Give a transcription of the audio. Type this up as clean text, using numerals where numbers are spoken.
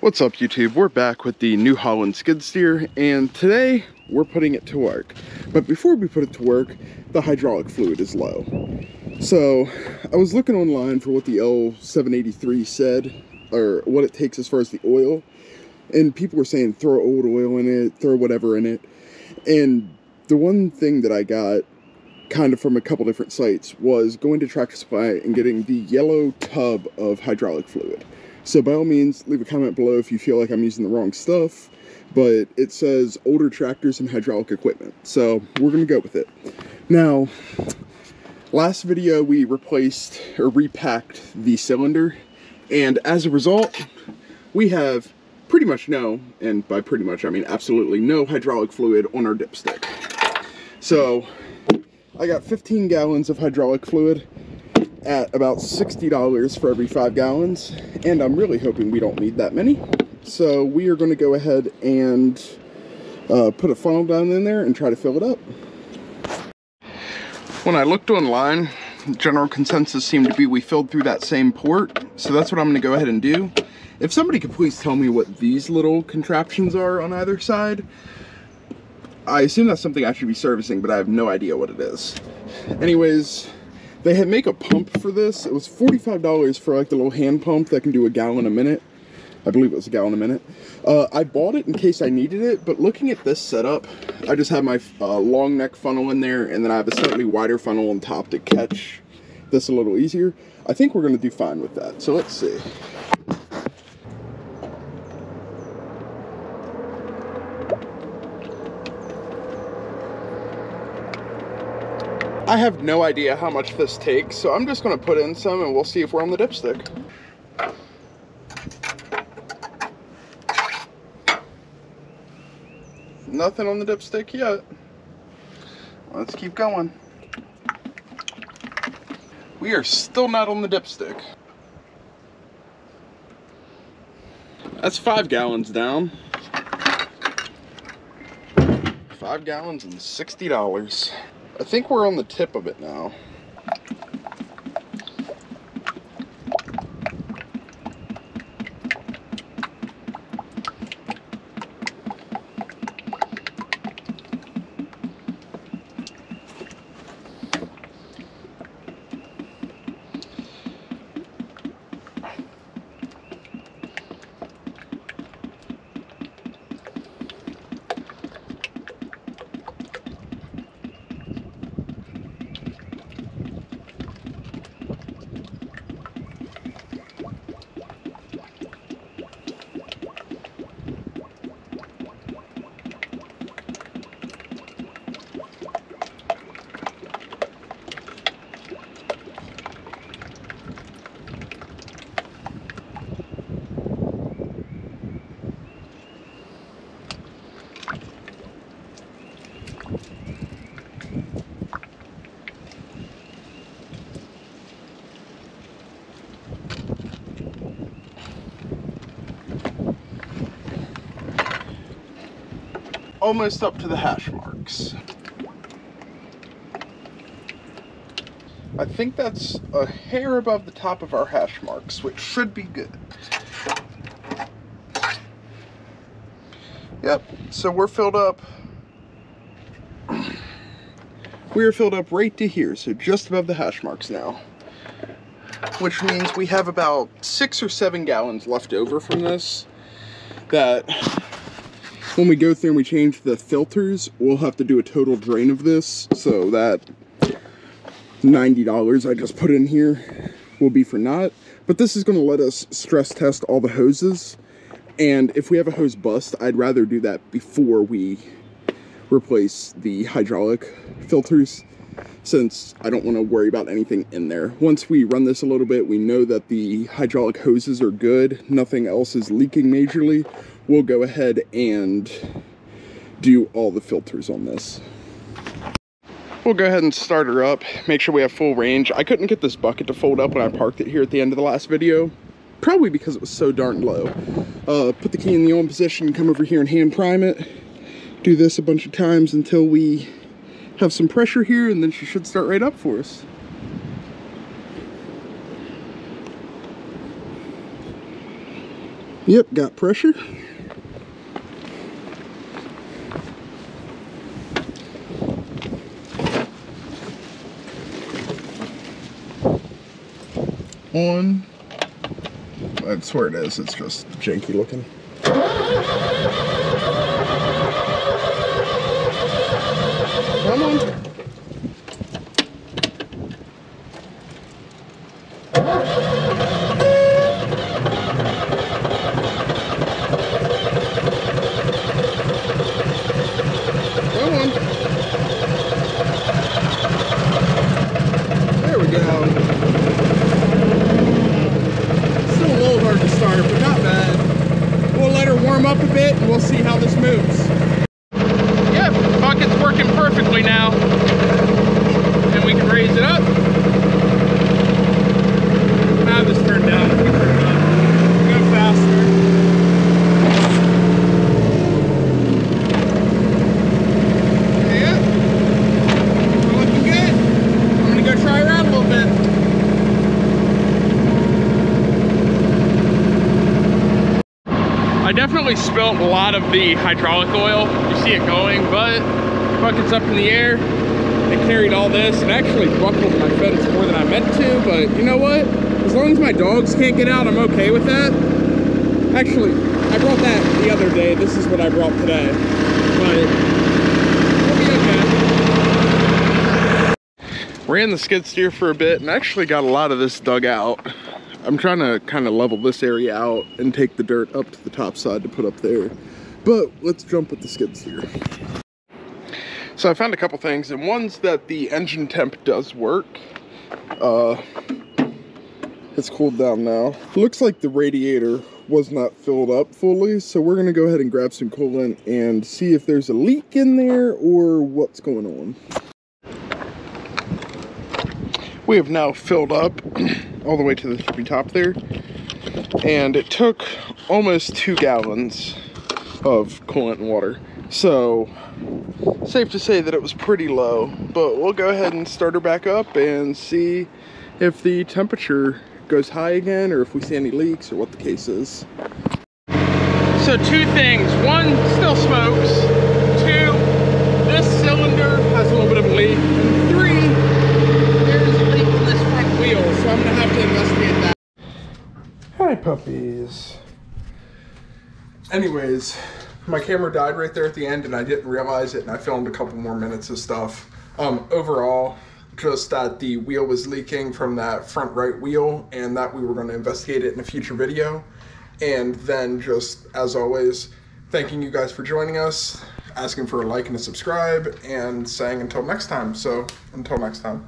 What's up YouTube? We're back with the new Holland skid steer, and today we're putting it to work. But before we put it to work, the hydraulic fluid is low. So I was looking online for what the L783 said, or what it takes as far as the oil, and people were saying throw old oil in it, throw whatever in it. And the one thing that I got kind of from a couple different sites was going to Tractor Supply and getting the yellow tub of hydraulic fluid. So by all means, leave a comment below if you feel like I'm using the wrong stuff, but it says older tractors and hydraulic equipment. So we're going to go with it. Now, last video we replaced or repacked the cylinder, and as a result, we have pretty much no, and by pretty much I mean absolutely no hydraulic fluid on our dipstick. So I got 15 gallons of hydraulic fluid at about $60 for every 5 gallons, and I'm really hoping we don't need that many. So we are going to go ahead and put a funnel down in there and try to fill it up. When I looked online, general consensus seemed to be we filled through that same port, so that's what I'm going to go ahead and do. If somebody could please tell me what these little contraptions are on either side. I assume that's something I should be servicing, but I have no idea what it is. Anyways, they had make a pump for this. It was $45 for like the little hand pump that can do a gallon a minute. I believe it was a gallon a minute. I bought it in case I needed it, but looking at this setup, I just have my long neck funnel in there, and then I have a slightly wider funnel on top to catch this a little easier. I think we're going to do fine with that. So let's see. I have no idea how much this takes, so I'm just going to put in some and we'll see if we're on the dipstick. Nothing on the dipstick yet. Let's keep going. We are still not on the dipstick. That's 5 gallons down. 5 gallons and $60. I think we're on the tip of it now. Almost up to the hash marks. I think that's a hair above the top of our hash marks, which should be good. Yep, so we're filled up. We are filled up right to here, so just above the hash marks now. Which means we have about 6 or 7 gallons left over from this that when we go through and we change the filters, we'll have to do a total drain of this, so that $90 I just put in here will be for naught. But this is going to let us stress test all the hoses, and if we have a hose bust, I'd rather do that before we replace the hydraulic filters, since I don't want to worry about anything in there. Once we run this a little bit, we know that the hydraulic hoses are good, nothing else is leaking majorly, we'll go ahead and do all the filters on this. We'll go ahead and start her up, make sure we have full range. I couldn't get this bucket to fold up when I parked it here at the end of the last video, probably because it was so darn low. Put the key in the on position, come over here and hand prime it. Do this a bunch of times until we have some pressure here, and then she should start right up for us. Yep, got pressure. On. I swear it is, it's just janky looking. Come on. Come on. There we go. Still a little hard to start, but not bad. We'll let her warm up a bit and we'll see how this moves. Yep, bucket's working perfectly now. And we can raise it up. Now this turned down. If we turn it up, go faster. Yep. We're looking good. I'm gonna go try her out a little bit. I definitely spilled a lot of the hydraulic oil. You see it going, but bucket's up in the air. It carried all this and actually buckled my fence more than I meant to, but you know what? As long as my dogs can't get out, I'm okay with that. Actually, I brought that the other day. This is what I brought today, but we'll be okay. Ran the skid steer for a bit and actually got a lot of this dug out. I'm trying to kind of level this area out and take the dirt up to the top side to put up there. But let's jump with the skid steer. So I found a couple things, and one's that the engine temp does work. It's cooled down now. Looks like the radiator was not filled up fully, so we're gonna go ahead and grab some coolant and see if there's a leak in there or what's going on. We have now filled up all the way to the tippy top there, and it took almost 2 gallons of coolant and water. So safe to say that it was pretty low, but we'll go ahead and start her back up and see if the temperature goes high again or if we see any leaks or what the case is. So 2 things. 1, still smokes. 2, this cylinder has a little bit of a leak. And 3, there's a leak in this front wheel, so I'm gonna have to investigate that. Hi puppies. Anyways, my camera died right there at the end and I didn't realize it, and I filmed a couple more minutes of stuff. Overall, just that the wheel was leaking from that front right wheel and that we were going to investigate it in a future video. And then just, as always, thanking you guys for joining us, asking for a like and a subscribe, and saying until next time. So, until next time.